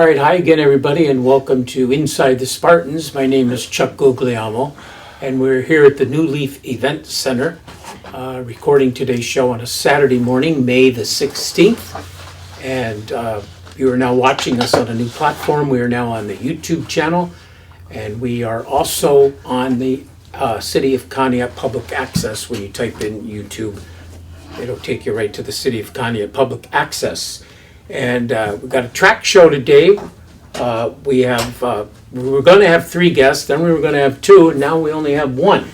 right, hi again, everybody, and welcome to Inside the Spartans. My name is Chuck Guglielmo, and we're here at the New Leaf Event Center, recording today's show on a Saturday morning, May the 16th. And you are now watching us on a new platform. We are now on the YouTube channel, and we are also on the City of Conneaut Public Access. When you type in YouTube, it'll take you right to the City of Conneaut Public Access. And we've got a track show today. We were going to have 3 guests, then we were going to have 2, and now we only have 1.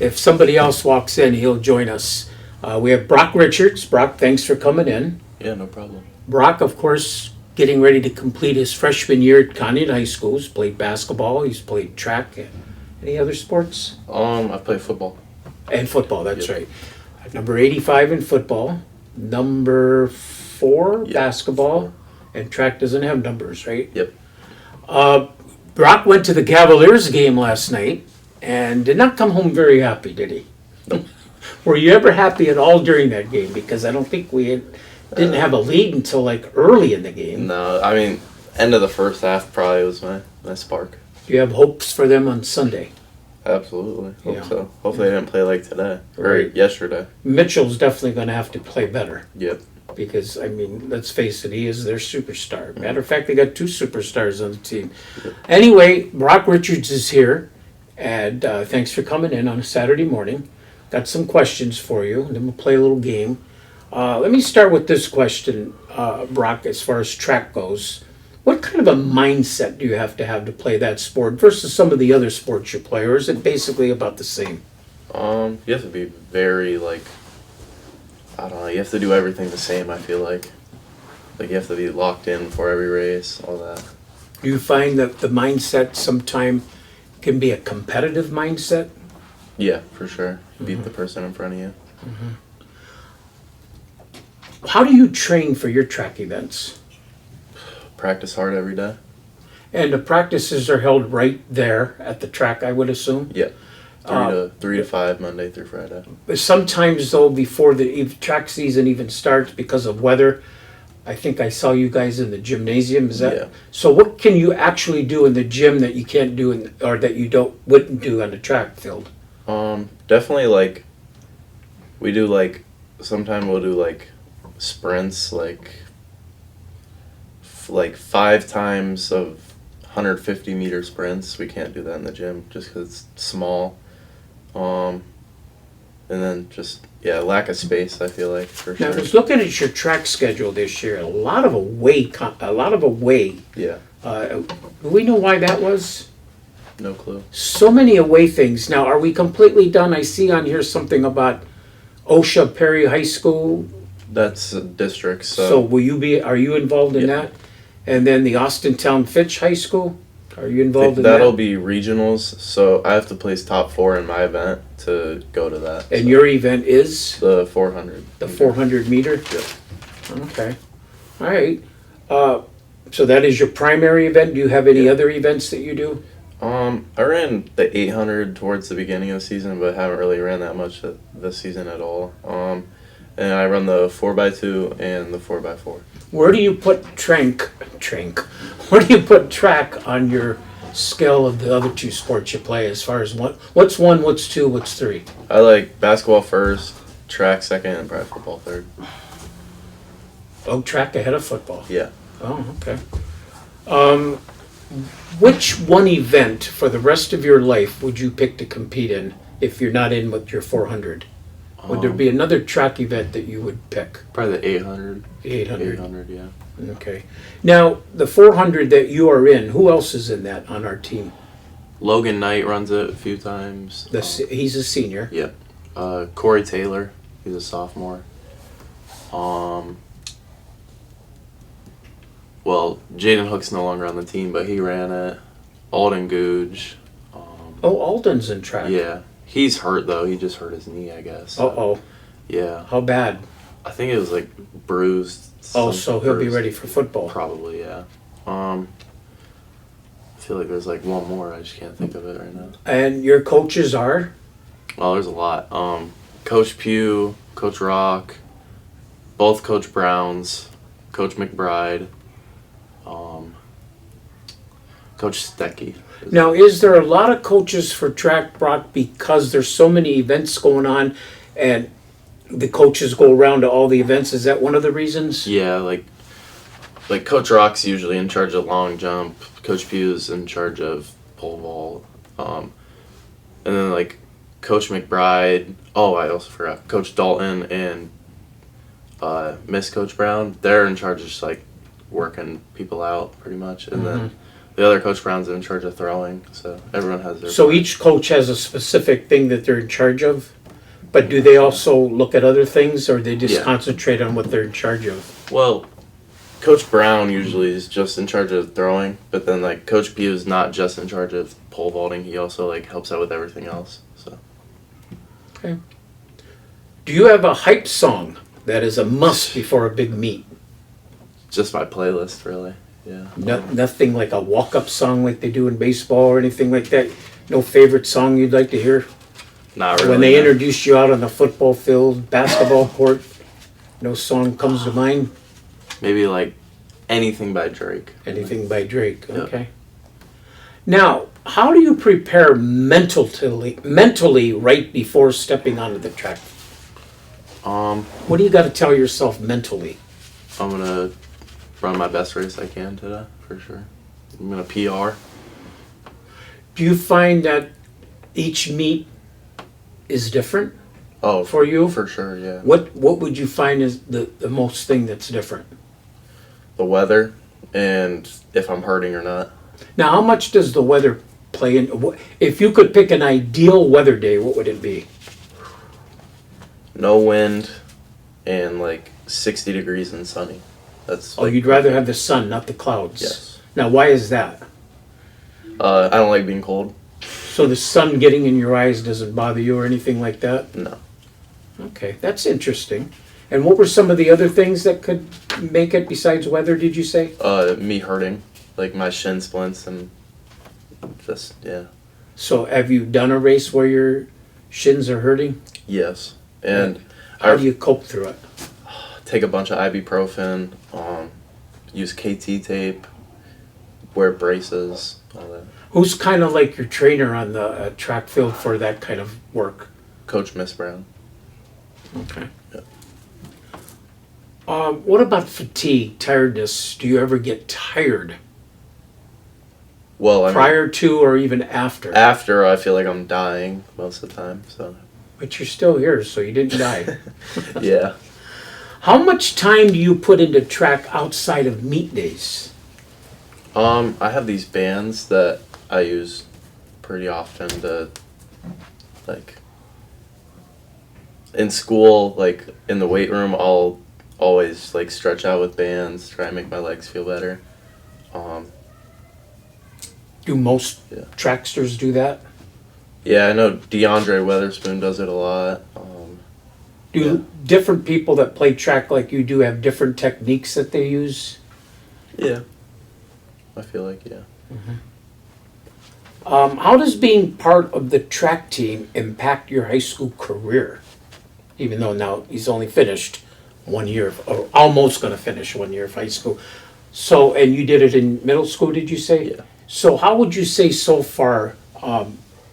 If somebody else walks in, he'll join us. We have Brock Richards. Brock, thanks for coming in. Yeah, no problem. Brock, of course, getting ready to complete his freshman year at Conneaut High School. He's played basketball, he's played track. Any other sports? I play football. And football, that's right. Number 85 in football. Number 4 basketball, and track doesn't have numbers, right? Yep. Brock went to the Cavaliers game last night and did not come home very happy, did he? Nope. Were you ever happy at all during that game? Because I don't think we didn't have a lead until like early in the game. No, I mean, end of the first half probably was my spark. Do you have hopes for them on Sunday? Absolutely. Hope Yeah. so. Hopefully they didn't play like today. Or Right. yesterday. Mitchell's definitely going to have to play better. Yep. Because, I mean, let's face it, he is their superstar. Matter of fact, they got 2 superstars on the team. Anyway, Brock Richards is here, and thanks for coming in on a Saturday morning. Got some questions for you, and then we'll play a little game. Let me start with this question, Brock, as far as track goes. What kind of a mindset do you have to play that sport versus some of the other sports you play, or is it basically about the same? You have to be very, I don't know, you have to do everything the same, I feel like. Like, you have to be locked in for every race, all that. Do you find that the mindset sometime can be a competitive mindset? Yeah, for sure. Beat the person in front of you. How do you train for your track events? Practice hard every day. And the practices are held right there at the track, I would assume? Yeah. 3 to 5, Monday through Friday. But sometimes, though, before the track season even starts, because of weather, I think I saw you guys in the gymnasium. Is that? Yeah. So what can you actually do in the gym that you can't do or that you wouldn't do on the track field? Definitely, we do, sometimes we'll do, sprints, 5 times of 150-meter sprints. We can't do that in the gym just because it's small. And then just, lack of space, I feel like, for Now, sure. I was looking at your track schedule this year. A lot of away. Yeah, Do we know why that was? no clue. So many away things. Now, are we completely done? I see on here something about OSHA Perry High School. That's a district, So are you involved in that? And then the Austintown Fitch High School? Are you involved in that? That'll be regionals, so I have to place top 4 in my event to go to that. And your event is? The 400. The 400 meter? Yeah. Okay. All right. So that is your primary event? Do you have any other events that you do? I ran the 800 towards the beginning of the season, but haven't really ran that much this season at all. And I run the 4x2 and the 4x4. Where do you put Where do you put track on your scale of the other 2 sports you play as far as what's 1, what's 2, what's 3? I like basketball first, track second, and probably football third. Oh, track ahead of football. Yeah. Oh, okay. Which one event for the rest of your life would you pick to compete in if you're not in with your 400? Would there be another track event that you would pick? Probably the 800. 800. 800, yeah. Okay. Now, the 400 that you are in, who else is in that on our team? Logan Knight runs it a few times. He's a senior. Yep. Corey Taylor, he's a sophomore. Well, Jaden Hook's no longer on the team, but he ran it. Alden Googe. Oh, Alden's in track. Yeah. He's hurt, though. He just hurt his knee, I guess. Uh-oh. Yeah. How bad? I think it was, bruised. Oh, so he'll be ready for football. Probably, yeah. I feel like there's, one more. I just can't think of it right now. And your coaches are? Oh, there's a lot. Coach Pugh, Coach Rock, both Coach Browns, Coach McBride. Coach Stecky. Now, is there a lot of coaches for track, Brock, because there's so many events going on and the coaches go around to all the events? Is that one of the reasons? Yeah, like Coach Rock's usually in charge of long jump. Coach Pugh's in charge of pole vault. And then like Coach McBride. Oh, I also forgot. Coach Dalton and Miss Coach Brown. They're in charge of just like working people out pretty much. And then the other Coach Brown's in charge of throwing. So everyone has their. So each coach has a specific thing that they're in charge of? But do they also look at other things, or they just concentrate on what they're in charge of? Well, Coach Brown usually is just in charge of throwing, but then like Coach Pugh is not just in charge of pole vaulting. He also like helps out with everything else. So. Okay. Do you have a hype song that is a must before a big meet? Just my playlist, really. Yeah. Nothing like a walk-up song like they do in baseball or anything like that? No favorite song you'd like to hear? Not really. When they introduce you out on the football field, basketball court, no song comes to mind? Maybe like anything by Drake. Anything by Drake, okay. Now, how do you prepare mentally right before stepping onto the track? What do you got to tell yourself mentally? I'm gonna run my best race I can today, for sure. I'm gonna PR. Do you find that each meet is different? Oh, for you? For sure, yeah. What would you find is the most thing that's different? The weather and if I'm hurting or not. Now, how much does the weather play in? If you could pick an ideal weather day, what would it be? No wind and like 60 degrees and sunny. That's. Oh, you'd rather have the sun, not the clouds. Yes. Now, why is that? I don't like being cold. So the sun getting in your eyes doesn't bother you or anything like that? No. Okay, that's interesting. And what were some of the other things that could make it besides weather, did you say? Me hurting. Like my shin splints and just, yeah. So have you done a race where your shins are hurting? Yes. And how do you cope through it? Take a bunch of ibuprofen, use KT tape, wear braces, all that. Who's kind of like your trainer on the track field for that kind of work? Coach Miss Brown. Okay. Yeah. What about fatigue, tiredness? Do you ever get tired? Well, prior to or even after? After, I feel like I'm dying most of the time. So. But you're still here, so you didn't die. Yeah. How much time do you put into track outside of meet days? I have these bands that I use pretty often to, like, in school, like, in the weight room, I'll always, like, stretch out with bands, try and make my legs feel better. Do most tracksters do that? Yeah, I know DeAndre Weatherspoon does it a lot. Do different people that play track like you do have different techniques that they use? Yeah. I feel like, yeah. Mm-hmm. How does being part of the track team impact your high school career? Even though now he's only finished 1 year, or almost going to finish 1 year of high school. So, and you did it in middle school, did you say? Yeah. So how would you say so far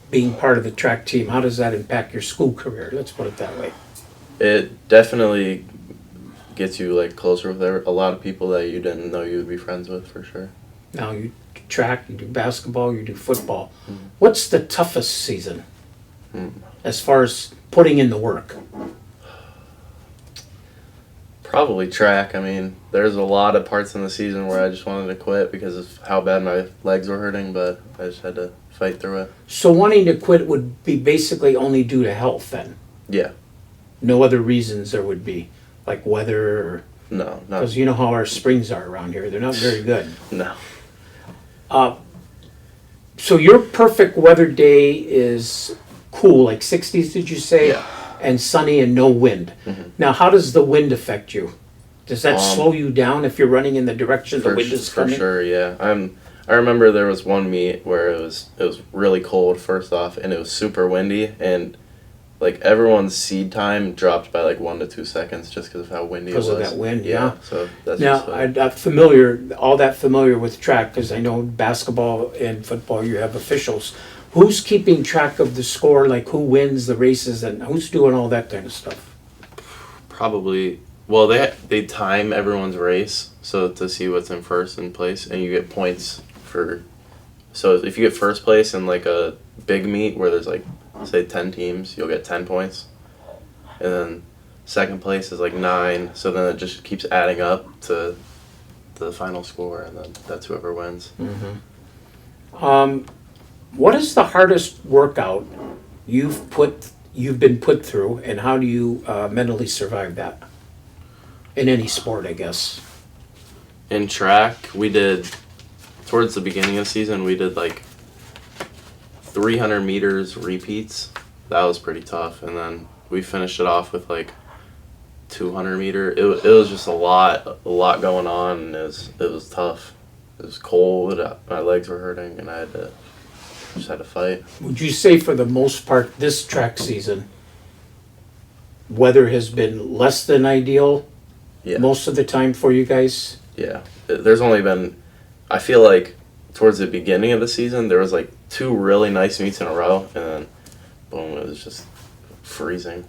being part of the track team, how does that impact your school career? Let's put it that way. It definitely gets you like closer with a lot of people that you didn't know you would be friends with, for sure. Now you do track, you do basketball, you do football. Mm-hmm. What's the toughest season as far as putting in the work? Probably track. I mean, there's a lot of parts in the season where I just wanted to quit because of how bad my legs were hurting, but I just had to fight through it. So wanting to quit would be basically only due to health then? Yeah. No other reasons there would be, like weather or... No, not... Because you know how our springs are around here. They're not very good. No. So your perfect weather day is cool, like 60s, did you say? Yeah. And sunny and no wind. Mm-hmm. Now, how does the wind affect you? Does that slow you down if you're running in the direction the wind is coming? For sure, yeah. I remember there was one meet where it was really cold first off, and it was super windy, and like everyone's seed time dropped by like 1 to 2 seconds just because of how windy it was. Because of that wind, yeah. So that's Now, just like, I'm familiar with track, because I know basketball and football, you have officials. Who's keeping track of the score, like who wins the races, and who's doing all that kind of stuff? probably, well, they time everyone's race so to see what's in first in place, and you get points for. So if you get first place in like a big meet where there's like say 10 teams, you'll get 10 points, and then second place is like 9. So then it just keeps adding up to the final score, and then that's whoever wins. What is the hardest workout you've been put through, and how do you mentally survive that? In any sport, I guess. In track, we did, towards the beginning of the season, we did like 300 meters repeats. That was pretty tough. And then we finished it off with like 200 meter. It was just a lot going on, and it was tough. It was cold, my legs were hurting, and I just had to fight. Would you say for the most part this track season, weather has been less than ideal Yeah. most of the time for you guys? Yeah. There's only been, I feel like towards the beginning of the season, there was like 2 really nice meets in a row, and then boom, it was just freezing.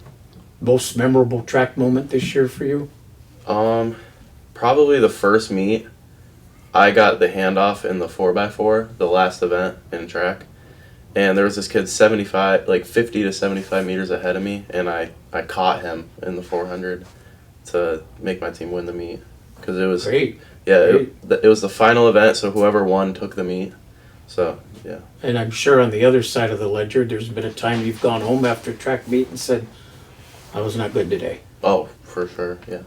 Most memorable track moment this year for you? Probably the first meet. I got the handoff in the 4x4, the last event in track, and there was this kid 50 to 75 meters ahead of me, and I caught him in the 400 to make my team win the meet, because it was Great. yeah Great. it was the final event, so whoever won took the meet. So yeah. And I'm sure on the other side of the ledger, there's been a time you've gone home after a track meet and said, I was not good today. Oh, for sure. Yeah.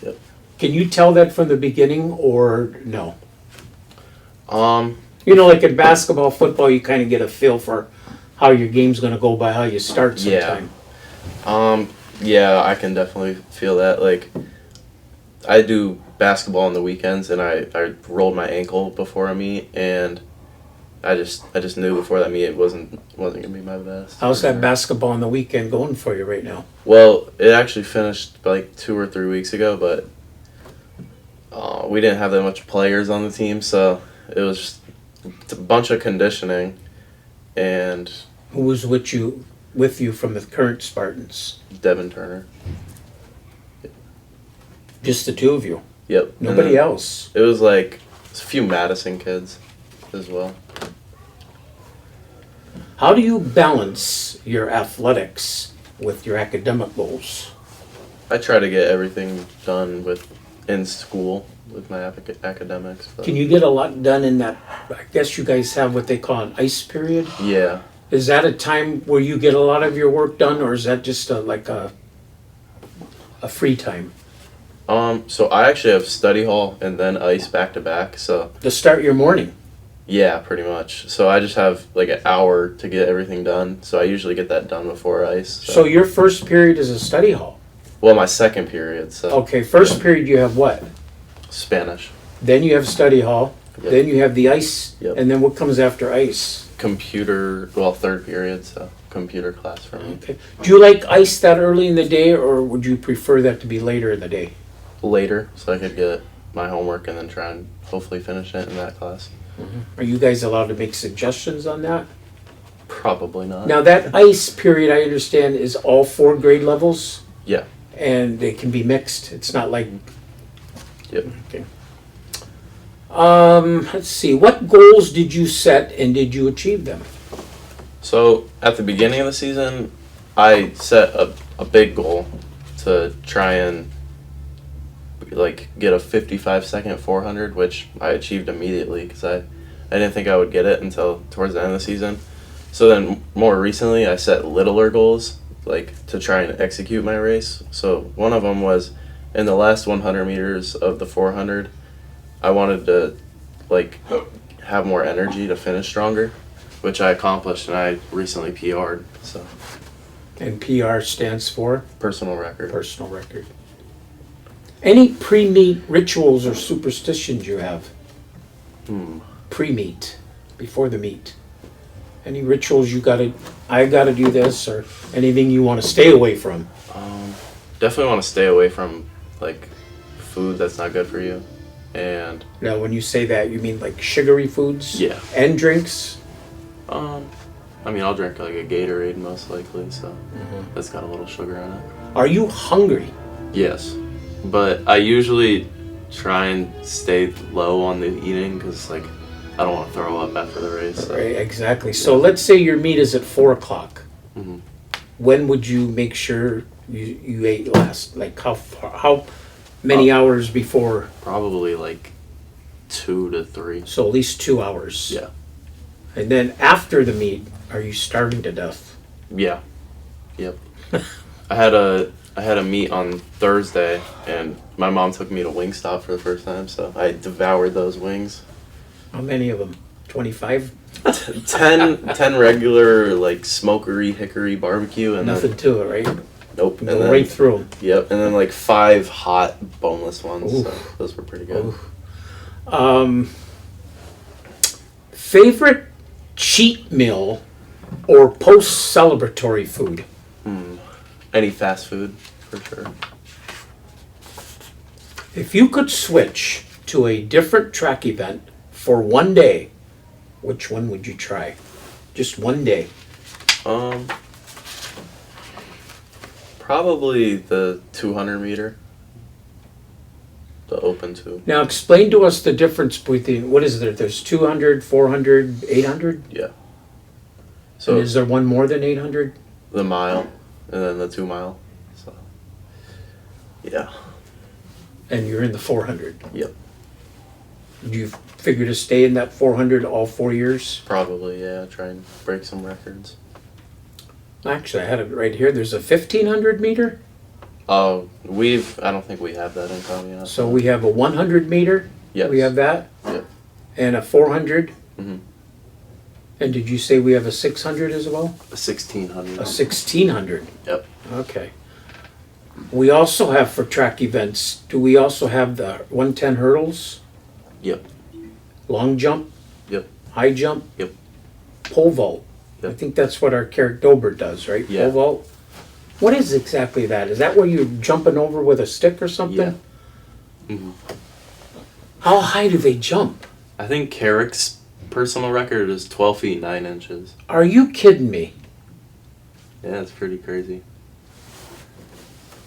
Yep. Can you tell that from the beginning, or no? Um. You know, like in basketball, football, you kind of get a feel for how your game's going to go by how you start sometime. Yeah, I can definitely feel that. Like, I do basketball on the weekends, and I rolled my ankle before a meet, and I just knew before that meet it wasn't gonna be my best. How's that basketball on the weekend going for you right now? Well, it actually finished like 2 or 3 weeks ago, but we didn't have that much players on the team, so it was just a bunch of conditioning. And Who was with you from the current Spartans? Devin Turner. Just the two of you. Yep. Nobody else. It was like a few Madison kids as well. How do you balance your athletics with your academic goals? I try to get everything done in school with my academics. But Can you get a lot done in that? I guess you guys have what they call an ice period. yeah. Is that a time where you get a lot of your work done, or is that just like a free time? So I actually have study hall and then ice back to back. So To start your morning. yeah, pretty much. So I just have like an hour to get everything done. So I usually get that done before ice. So your first period is a study hall. Well, my second period. So Okay, first period you have what? Spanish. Then you have study hall. Yep. Then you have the ice. Yep. And then what comes after ice? Computer. Well, third period. So computer class for me. Okay. Do you like ice that early in the day, or would you prefer that to be later in the day? Later, so I could get my homework and then try and hopefully finish it in that class. Are you guys allowed to make suggestions on that? Probably not. Now that ice period, I understand, is all 4 grade levels? Yeah. And they can be mixed. It's not like... Yep. Okay. Let's see. What goals did you set, and did you achieve them? So at the beginning of the season, I set a big goal to try and like get a 55-second 400, which I achieved immediately because I didn't think I would get it until towards the end of the season. So then more recently, I set littler goals like to try and execute my race. So one of them was in the last 100 meters of the 400, I wanted to like have more energy to finish stronger, which I accomplished, and I recently PR'd. So And PR stands for? personal record. Personal record. Any pre-meet rituals or superstitions you have? Pre-meet, before the meet. Any rituals you got to I got to do this, or anything you want to stay away from? Definitely want to stay away from like food that's not good for you, and Now, when you say that, you mean like sugary foods? yeah. And drinks? I mean, I'll drink like a Gatorade most likely, so that's got a little sugar in it. Are you hungry? Yes, but I usually try and stay low on the eating because like I don't want to throw up after the race. So. Right, exactly. So let's say your meet is at 4 o'clock. Mhm. When would you make sure you ate last? Like how many hours before? Probably like 2 to 3. So at least 2 hours. Yeah. And then after the meet, are you starving to death? Yeah. Yep. I had a meet on Thursday, and my mom took me to Wingstop for the first time, so I devoured those wings. How many of them? 25? 10 regular like smokery hickory barbecue and Nothing to it, right? nope. And Go then, right through them. Yep, and then like 5 hot boneless ones. Oof. So those were pretty good. Favorite cheat meal or post-celebratory food? Any fast food for sure. If you could switch to a different track event for one day, which one would you try? Just one day. Probably the 200 meter. The open two. Now explain to us the difference between, what is there? There's 200, 400, 800? Yeah. So So is there one more than 800? the mile and then the 2 mile. So yeah. And you're in the 400. Yep. Do you figure to stay in that 400 all 4 years? Probably, yeah. Try and break some records. Actually, I had it right here. There's a 1500 meter. Oh, I don't think we have that in Conneaut. So we have a 100 meter. Yes. We have that. Yep. And a 400. Mhm. And did you say we have a 600 as well? A 1600. A 1600. Yep. Okay. We also have for track events, do we also have the 110 hurdles? Yep. Long jump? Yep. High jump? Yep. Pole vault? I Yep. think that's what our Carrick Dober does, right? Yeah. Pole vault? What is exactly that? Is that where you're jumping over with a stick or something? Yeah. Mhm. How high do they jump? I think Carrick's personal record is 12 feet 9 inches. Are you kidding me? Yeah, it's pretty crazy.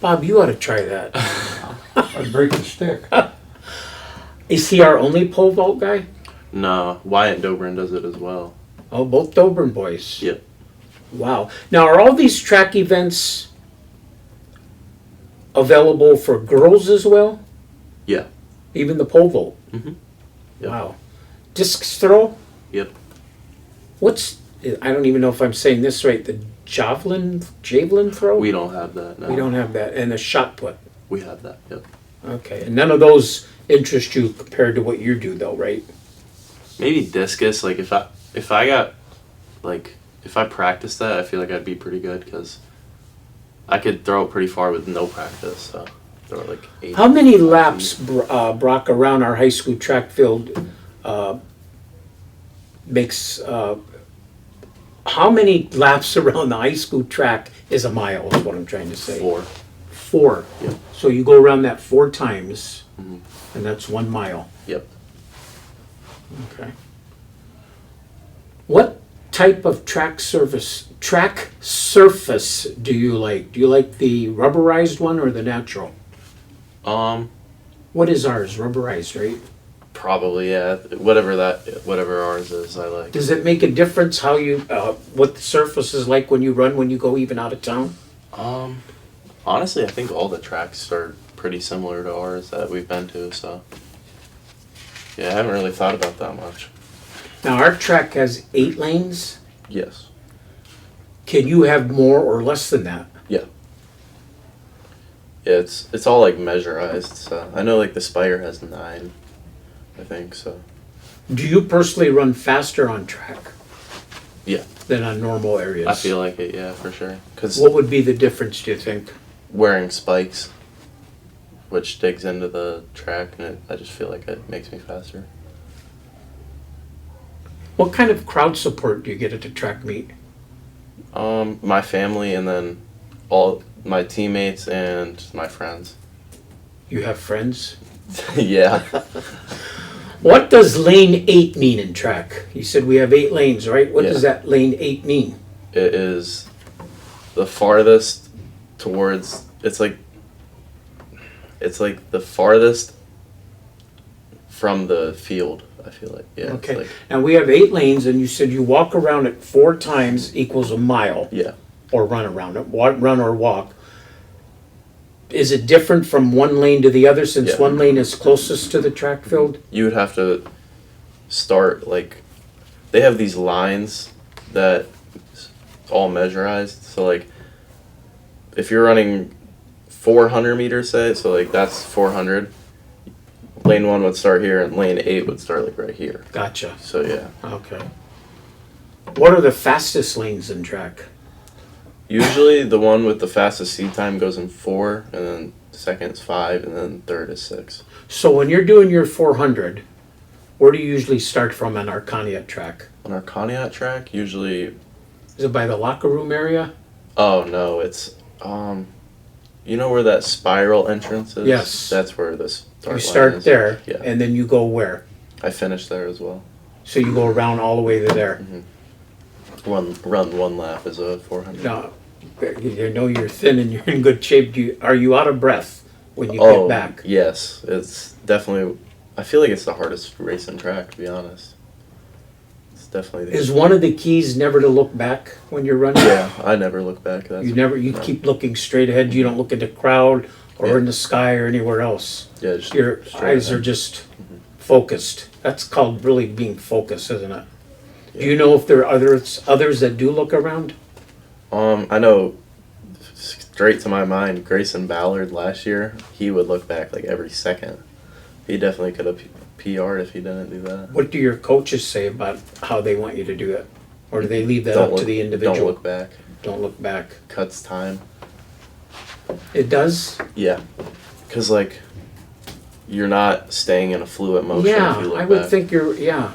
Bob, you ought to try that. I'd break the stick. Is he our only pole vault guy? No, Wyatt Dobrin does it as well. Oh, both Dobrin boys. Yep. Wow. Now, are all these track events available for girls as well? Yeah. Even the pole vault? Mhm. Yep. Wow. Discs throw? Yep. What's, I don't even know if I'm saying this right, the javelin throw? We don't have that. No. We don't have that. And a shot put. We have that. Yep. Okay. And none of those interest you compared to what you do, though, right? Maybe discus. Like if I practiced that, I feel like I'd be pretty good because I could throw it pretty far with no practice. So throw it like 8. How many laps, Brock, around our high school track field makes? How many laps around the high school track is a mile? Is what I'm trying to say. 4. 4. Yep. So you go around that 4 times, Mhm. and that's 1 mile. Yep. Okay. What type of track surface do you like? Do you like the rubberized one or the natural? What is ours? Rubberized, right? Probably, yeah. Whatever ours is, I like. Does it make a difference how you, what the surface is like when you run, when you go even out of town? Honestly, I think all the tracks are pretty similar to ours that we've been to, so. Yeah, I haven't really thought about that much. Now, our track has 8 lanes. Yes. Can you have more or less than that? Yeah. Yeah, it's all like measurized, so. I know like the Spire has 9, I think, so. Do you personally run faster on track? Yeah. Than on normal areas? I feel like it, yeah, for sure. Because What would be the difference, do you think? wearing spikes, which digs into the track, and I just feel like it makes me faster. What kind of crowd support do you get at the track meet? My family and then all my teammates and my friends. You have friends? Yeah. What does lane 8 mean in track? You said we have 8 lanes, right? What does Yeah. that lane 8 mean? It is the farthest towards, it's like the farthest from the field, I feel like. Yeah. Okay. It's like, Now we have 8 lanes, and you said you walk around it 4 times equals a mile, yeah. or run around it, run or walk. Is it different from one lane to the other since Yeah. one lane is closest to the track field? You would have to start like, they have these lines that all measurized. So like, if you're running 400 meters, say, so like that's 400. Lane 1 would start here, and lane 8 would start like right here. Gotcha. So yeah, Okay. What are the fastest lanes in track? usually the one with the fastest seed time goes in 4, and then second is 5, and then third is 6. So when you're doing your 400, where do you usually start from on our Conneaut track? On our Conneaut track, usually, Is it by the locker room area? oh no, it's you know where that spiral entrance is? Yes. That's where this start You line start is. there, Yeah. and then you go where? I finished there as well. So you go around all the way to there. Run one lap is a 400. Now, you know you're thin and you're in good shape. Are you out of breath when you Oh, get back? yes. It's definitely, I feel like it's the hardest race in track, to be honest. It's definitely Is one of the keys never to look back when you're running? Yeah, I never look back. That's You keep looking straight ahead. You don't look at the crowd or Yeah. in the sky or anywhere else. Yeah, just Your straight eyes are ahead. just focused. That's called really being focused, isn't it? Do Yeah. you know if there are others that do look around? I know straight to my mind, Grayson Ballard last year, he would look back like every second. He definitely could have PR'd if he didn't do that. What do your coaches say about how they want you to do it? Or do they leave that up to the individual? Don't look back. Don't look back. Cuts time. It does? Yeah. Because, like, you're not staying in a fluid motion if Yeah, you look I would back. think yeah.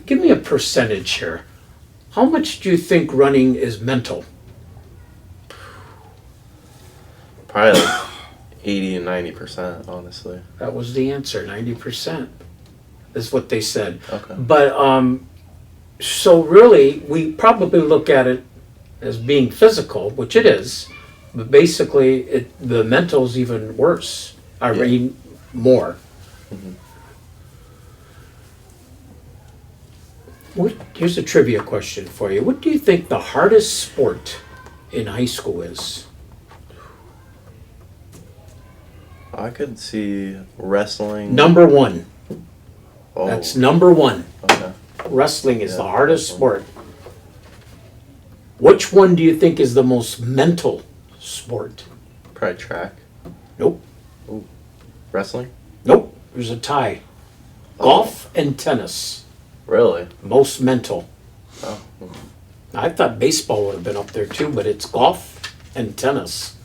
Give me a percentage here. How much do you think running is mental? Probably like 80 and 90%, honestly. That was the answer, 90% is what they said. Okay. But, so really, we probably look at it as being physical, which it is, but basically, the mental's even worse. I Yeah. mean, more. Here's a trivia question for you. What do you think the hardest sport in high school is? I could see wrestling. Number one. Oh, That's number one. okay. Wrestling is Yeah, the hardest wrestling. sport. Which one do you think is the most mental sport? Probably track. Nope. Wrestling? Nope. There's a tie. Golf and tennis. Really? Most mental. Oh. I thought baseball would have been up there too, but it's golf and tennis.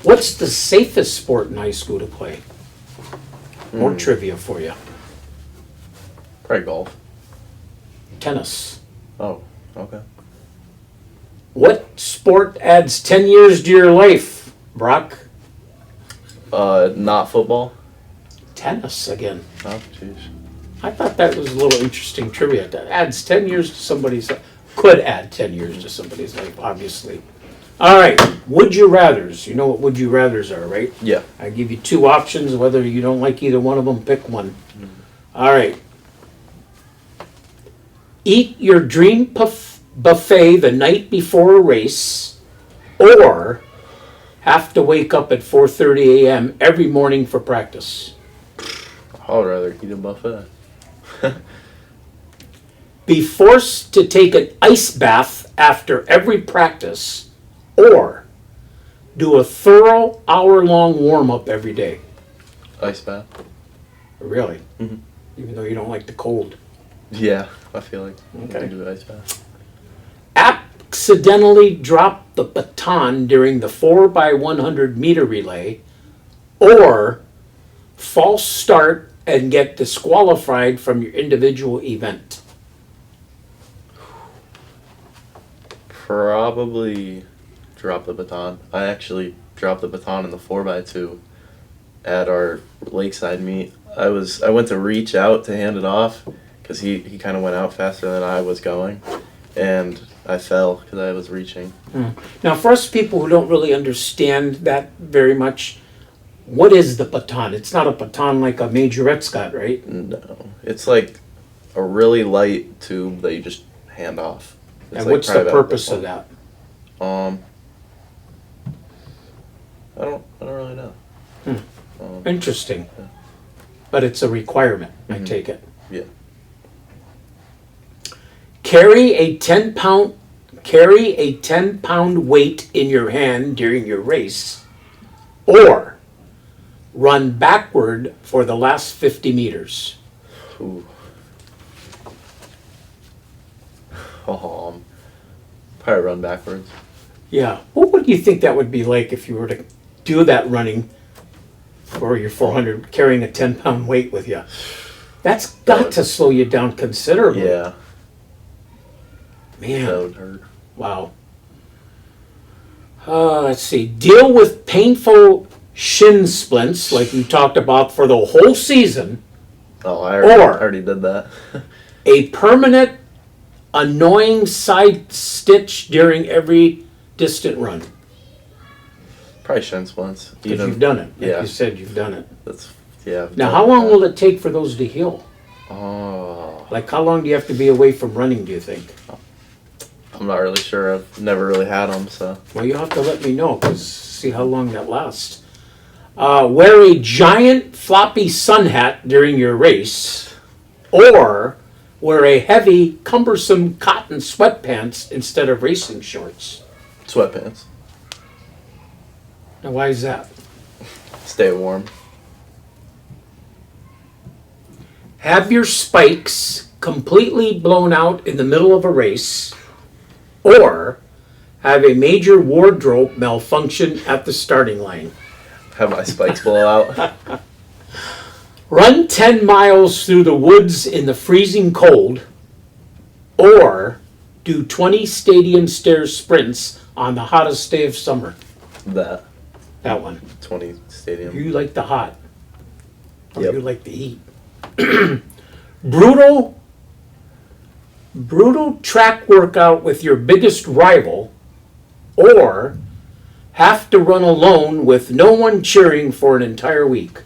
What's the safest sport in high school to play? More trivia for you. Probably golf. Tennis. Oh, okay. What sport adds 10 years to your life, Brock? Not football? Tennis again. Oh, jeez. I thought that was a little interesting trivia. That adds 10 years to somebody's life. Could add 10 years to somebody's life, obviously. All right, would you rathers. You know what would you rathers are, right? Yeah. I give you 2 options. Whether you don't like either one of them, pick one. All right. Eat your dream buffet the night before a race, or have to wake up at 4:30 a.m. every morning for practice. I would rather eat a buffet. Be forced to take an ice bath after every practice, or do a thorough hour-long warm-up every day. Ice bath? Really? Mhm. Even though you don't like the cold. Yeah, I feel like Okay. I do ice bath. Accidentally drop the baton during the 4x100 meter relay, or false start and get disqualified from your individual event? Probably drop the baton. I actually dropped the baton in the 4x2 at our lakeside meet. I went to reach out to hand it off because he kind of went out faster than I was going, and I fell because I was reaching. Now, for us people who don't really understand that very much, what is the baton? It's not a baton like a majorette's got, right? No, it's like a really light tube that you just hand off. It's And like what's the private purpose alcohol. of that? I don't really know. Interesting. But it's a requirement, I take it. Yeah. Carry a 10-pound weight in your hand during your race, or run backward for the last 50 meters. Ooh. Probably run backwards. Yeah. What would you think that would be like if you were to do that running for your 400, carrying a 10-pound weight with you? That's got to slow you down considerably. Yeah, Man. that would hurt. Wow. Let's see. Deal with painful shin splints like we talked about for the whole season. Oh, I Or- already did that. A permanent annoying side stitch during every distant run. Probably shin splints. Because you've done it. Like yeah. you said, you've done it. That's I've Now, done how long that. will it take for those to heal? Oh, Like, how long do you have to be away from running, do you think? I'm not really sure. I've never really had them, so. Well, you'll have to let me know, because see how long that lasts. Wear a giant floppy sun hat during your race, or wear a heavy, cumbersome cotton sweatpants instead of racing shorts. Sweatpants. Now, why is that? Stay warm. Have your spikes completely blown out in the middle of a race, or have a major wardrobe malfunction at the starting line. Have my spikes blow out. Run 10 miles through the woods in the freezing cold, or do 20 stadium stairs sprints on the hottest day of summer. That That one. 20 stadium. You like the hot, or Yep. you like the heat. Brutal track workout with your biggest rival, or have to run alone with no one cheering for an entire week.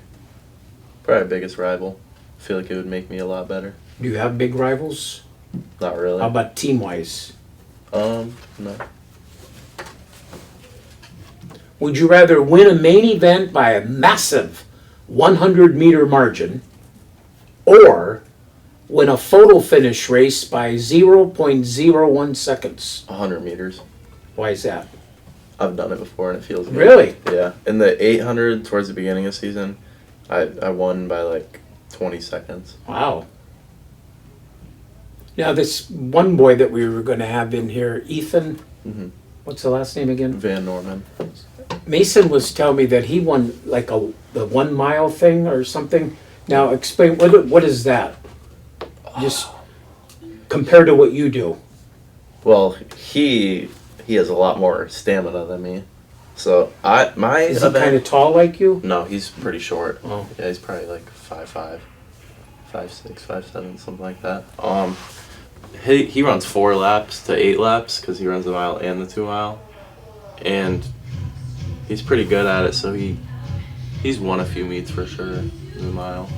Probably biggest rival. I feel like it would make me a lot better. Do you have big rivals? Not really. How about team-wise? No. Would you rather win a main event by a massive 100-meter margin, or win a photo finish race by 0.01 seconds? 100 meters. Why is that? I've done it before and it feels good. Really? Yeah. In the 800 towards the beginning of the season, I won by like 20 seconds. Wow. Now, this one boy that we were going to have in here, Ethan, Mhm. what's the last name again? Van Norman. Mason was telling me that he won like the 1 mile thing or something. Now, explain, what is that? Just compared to what you do. Well, he has a lot more stamina than me. So my Is he event. kind of tall like you? No, he's pretty short. Oh. Yeah, he's probably like 5'5", 5'6", 5'7", something like that. He runs 4 laps to 8 laps because he runs the mile and the 2 mile, and he's pretty good at it. So he's won a few meets for sure in the mile.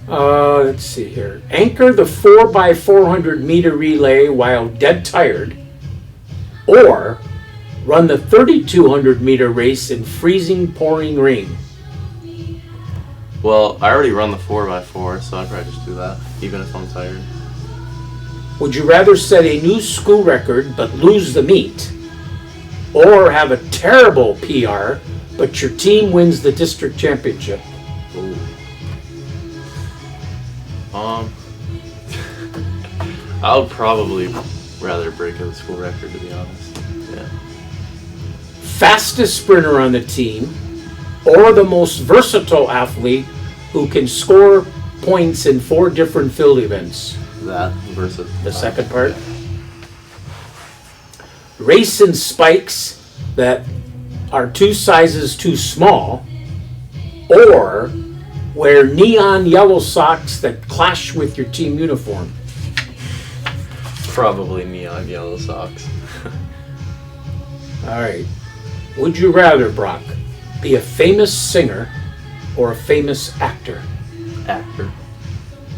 Let's see here. Anchor the 4x400 meter relay while dead tired, or run the 3,200 meter race in freezing pouring rain. Well, I already run the 4x4, so I'd probably just do that, even if I'm tired. Would you rather set a new school record but lose the meet, or have a terrible PR but your team wins the district championship? Ooh. I would probably rather break a school record, to be honest. Yeah. Fastest sprinter on the team, or the most versatile athlete who can score points in 4 different field events? That versus The second part. Race in spikes that are 2 sizes too small, or wear neon yellow socks that clash with your team uniform. Probably neon yellow socks. All right. Would you rather, Brock, be a famous singer or a famous actor? Actor.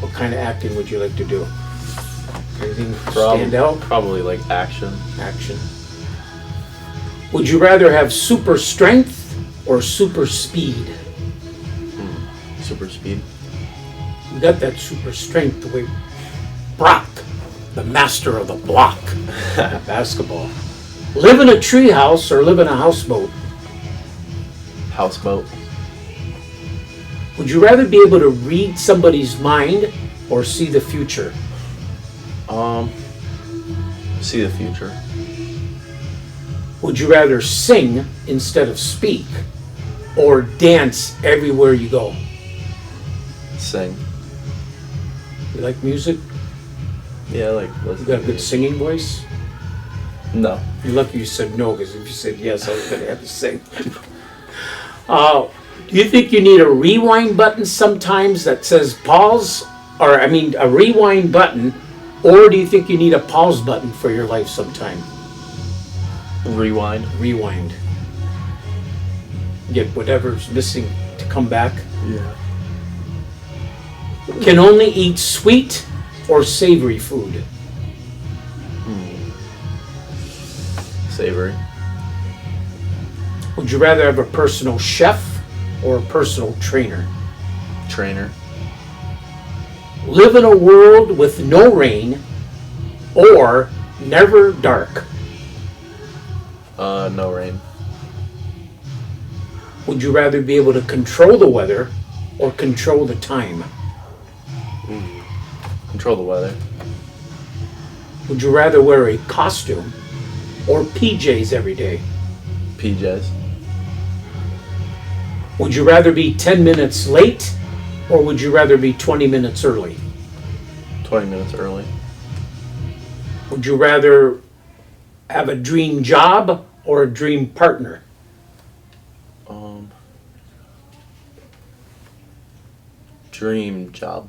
What kind of acting would you like to do? Anything stand out? Probably like action. Action. Would you rather have super strength or super speed? Super speed. You got that super strength the way Brock, the master of the block, basketball. Live in a treehouse or live in a houseboat? Houseboat. Would you rather be able to read somebody's mind or see the future? See the future. Would you rather sing instead of speak or dance everywhere you go? Sing. You like music? Yeah, like You got a good singing voice? No. You're lucky you said no, because if you said yes, I was going to have to sing. Do you think you need a rewind button sometimes that says pause, or a rewind button, or do you think you need a pause button for your life sometime? Rewind. Rewind. Get whatever's missing to come back. Yeah. Can only eat sweet or savory food? Savory. Would you rather have a personal chef or a personal trainer? Trainer. Live in a world with no rain or never dark? No rain. Would you rather be able to control the weather or control the time? Control the weather. Would you rather wear a costume or PJs every day? PJs. Would you rather be 10 minutes late or would you rather be 20 minutes early? 20 minutes early. Would you rather have a dream job or a dream partner? Dream job.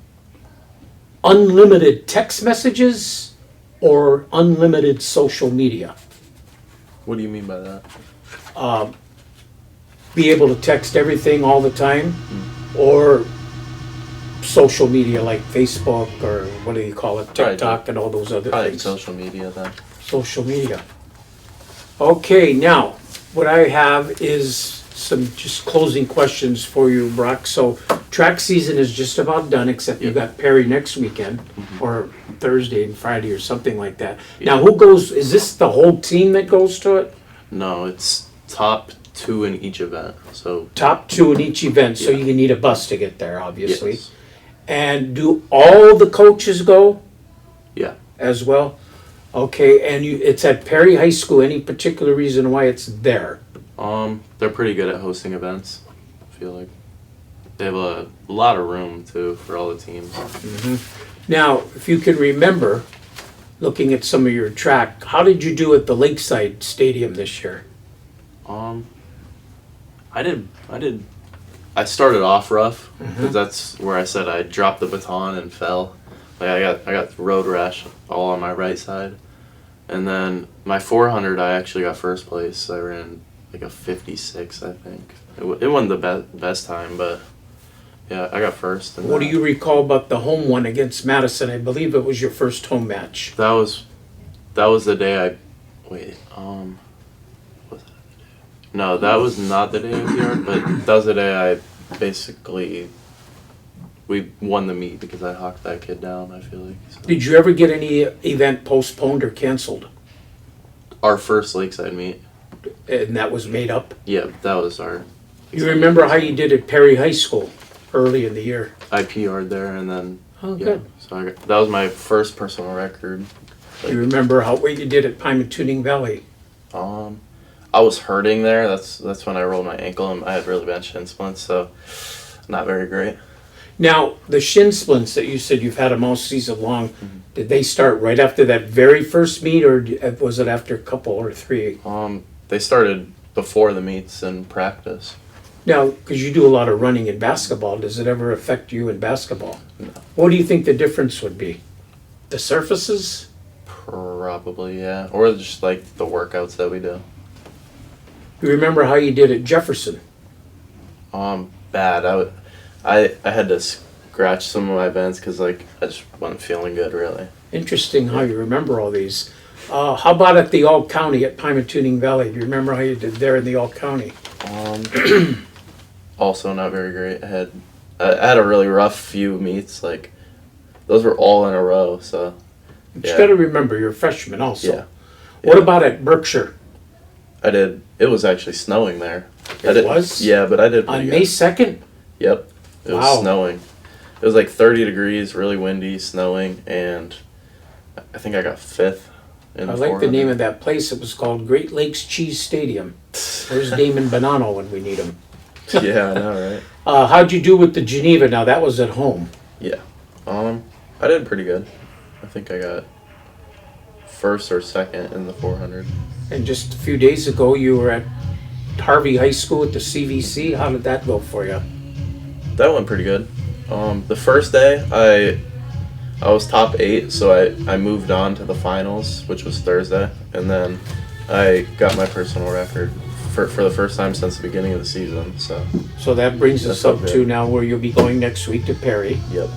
Unlimited text messages or unlimited social media? What do you mean by that? Be able to text everything all the time, or social media like Facebook or what do you call it, Probably TikTok and all those other Probably things. social media then. Social media. Okay, now what I have is some just closing questions for you, Brock. So track season is just about done, except you got Perry next weekend, or Thursday and Friday or something like that. Now who goes, is this the whole team that goes to it? No, it's top 2 in each event. So Top 2 in each event, so Yeah. you need a bus to get there, obviously. yes. And do all the coaches go Yeah. as well? Okay, and it's at Perry High School. Any particular reason why it's there? They're pretty good at hosting events. I feel like they have a lot of room too for all the teams. Now, if you can remember, looking at some of your track, how did you do at the Lakeside Stadium this year? I started off rough because that's where I said I dropped the baton and fell. Like I got road rash all on my right side, and then my 400 I actually got first place. I ran like a 56, I think. It wasn't the best time, but yeah, I got first. And What do you recall about the home one against Madison? I believe it was your first home match. That was the day I wait. Was that the day? No, that was not the day of the yard, but that was the day I basically we won the meet because I hawked that kid down. I feel like. So. Did you ever get any event postponed or canceled? Our first Lakeside meet. And that was made up? Yeah, that was our. You remember how you did at Perry High School early in the year? I PR'd there and then. Oh, Yeah, good. so that was my first personal record. You remember what you did at Pymatuning Valley? I was hurting there. That's when I rolled my ankle and I had really bad shin splints. So not very great. Now, the shin splints that you said you've had them all season long, did they start right after that very first meet, or was it after a couple or three? They started before the meets in practice. Now, because you do a lot of running in basketball, does it ever affect you in basketball? No. What do you think the difference would be? The surfaces? Probably, yeah. Or just like the workouts that we do. You remember how you did at Jefferson? Bad. I had to scratch some of my vents because like I just wasn't feeling good really. Interesting how you remember all these. How about at the All County at Pymatuning Valley? Do you remember how you did there in the All County? Also not very great. I had a really rough few meets. Like those were all in a row. So But you got to remember, you're a freshman also. Yeah. What about at Berkshire? I did. It was actually snowing there. It was? Yeah, but I did pretty On good. May 2nd? Yep. It was Wow. snowing. It was like 30 degrees, really windy, snowing, and I think I got 5th in I the like the name 400. of that place. It was called Great Lakes Cheese Stadium. Where's Damon Bonanno when we need him? Yeah, I know, right? How'd you do with the Geneva? Now, that was at home. Yeah. I did pretty good. I think I got 1st or 2nd in the 400. And just a few days ago, you were at Harvey High School at the CVC. How did that go for you? That went pretty good. The first day, I was top 8, so I moved on to the finals, which was Thursday, and then I got my personal record for the first time since the beginning of the season. So that brings us That's up okay. to now where you'll be going next week to Perry, yep.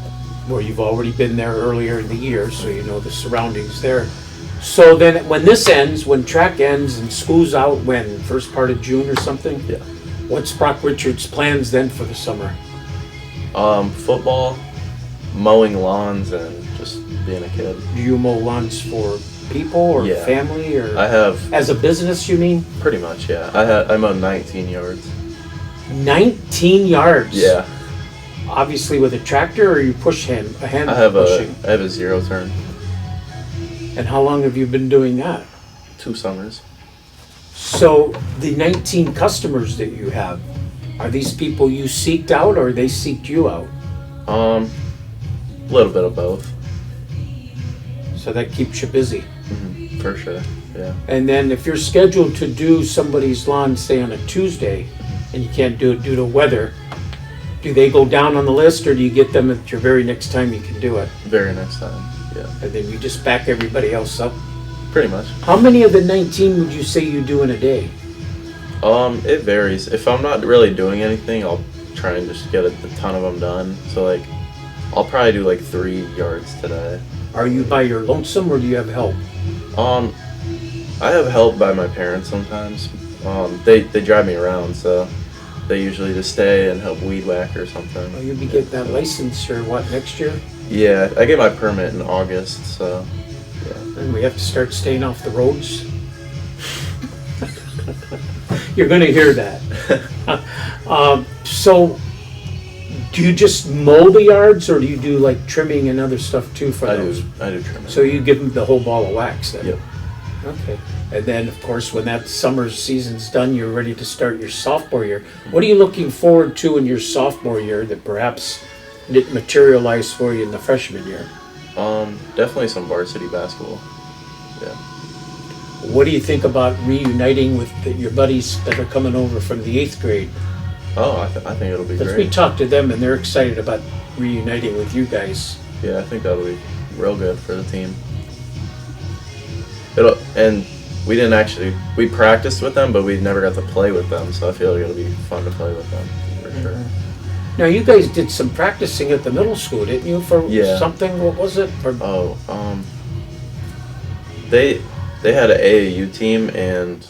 where you've already been there earlier in the year, so you know the surroundings there. So then when this ends, when track ends and school's out, when? First part of June or something? Yeah. What's Brock Richards' plans then for the summer? Football, mowing lawns, and just being a kid. Do you mow lawns for people or Yeah. family or I have as a business, you mean? pretty much, yeah. I mowed 19 yards. 19 yards? Yeah. Obviously with a tractor, or you push hand I have pushing? a 0 turn. And how long have you been doing that? 2 summers. So the 19 customers that you have, are these people you seeked out or they seeked you out? A little bit of both. So that keeps you busy. For sure. Yeah. And then if you're scheduled to do somebody's lawn, say on a Tuesday, and you can't do it due to weather, do they go down on the list or do you get them at your very next time you can do it? Very next time. Yeah. And then you just back everybody else up? Pretty much. How many of the 19 would you say you do in a day? It varies. If I'm not really doing anything, I'll try and just get a ton of them done. So like, I'll probably do like 3 yards today. Are you by your lonesome or do you have help? I have help by my parents sometimes. They drive me around, so they usually just stay and help weed whack or something. Well, you'll be getting that license or what, next year? Yeah, I get my permit in August, so yeah. And we have to start staying off the roads? You're gonna hear that. So, do you just mow the yards or do you do like trimming and other stuff too for I those? do trimming. So you give them the whole ball of wax then? Yep. Okay. And then, of course, when that summer season's done, you're ready to start your sophomore year. What are you looking forward to in your sophomore year that perhaps didn't materialize for you in the freshman year? Definitely some varsity basketball. Yeah. What do you think about reuniting with your buddies that are coming over from the 8th grade? Oh, I think it'll be Because we great. talked to them and they're excited about reuniting with you guys. Yeah, I think that'll be real good for the team. And we practiced with them, but we never got to play with them, so I feel like it'll be fun to play with them for sure. Now, you guys did some practicing at the middle school, didn't you, for Yeah. something? What was it? For, Oh, they had an AAU team and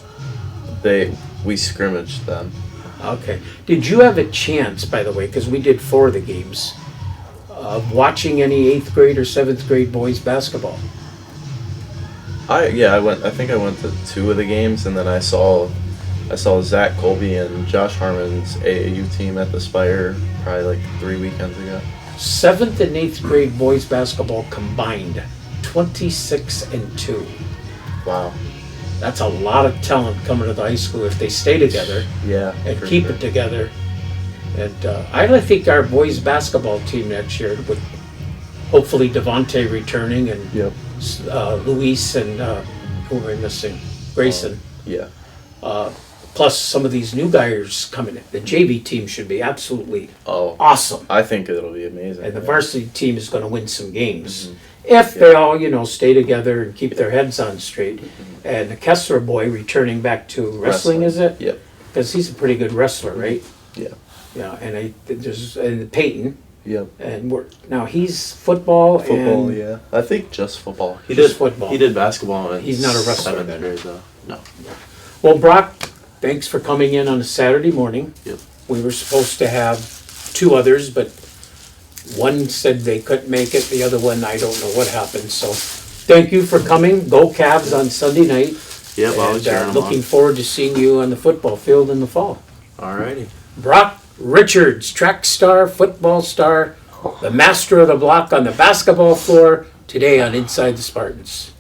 we scrimmaged them. Okay. Did you have a chance, by the way, because we did 4 of the games, of watching any 8th grade or 7th grade boys basketball? I think I went to 2 of the games, and then I saw Zach Colby and Josh Harmon's AAU team at the Spire probably like 3 weekends ago. 7th and 8th grade boys basketball combined, 26-2. Wow. That's a lot of talent coming to the high school if they stay together Yeah. and for keep sure. it together. And I think our boys basketball team next year, with hopefully Devontae returning and Yep. Luis and who am I missing? Grayson. Yeah. Plus some of these new guys coming in. The JV team should be absolutely Oh, awesome. I think it'll be amazing. And the yeah. varsity team is going to win some games. Mhm. If they all, stay together and keep their heads on straight. And the Kessler boy returning back to wrestling, is it? Yep. Because he's a pretty good wrestler, right? Yeah. Yeah, and there's Peyton, Yep. and now he's football, Football, and yeah. I think just football. He Just did football. He did basketball in He's not a wrestler 7th then. grade though. No. Well, Brock, thanks for coming in on a Saturday morning. Yep. We were supposed to have two others, but one said they couldn't make it. The other one, I don't know what happened. So thank you for coming. Go Cavs on Sunday night. Yep. I'll And cheer him looking on. forward to seeing you on the football field in the fall. Alrighty. Brock Richards, track star, football star, the master of the block on the basketball floor, today on Inside the Spartans.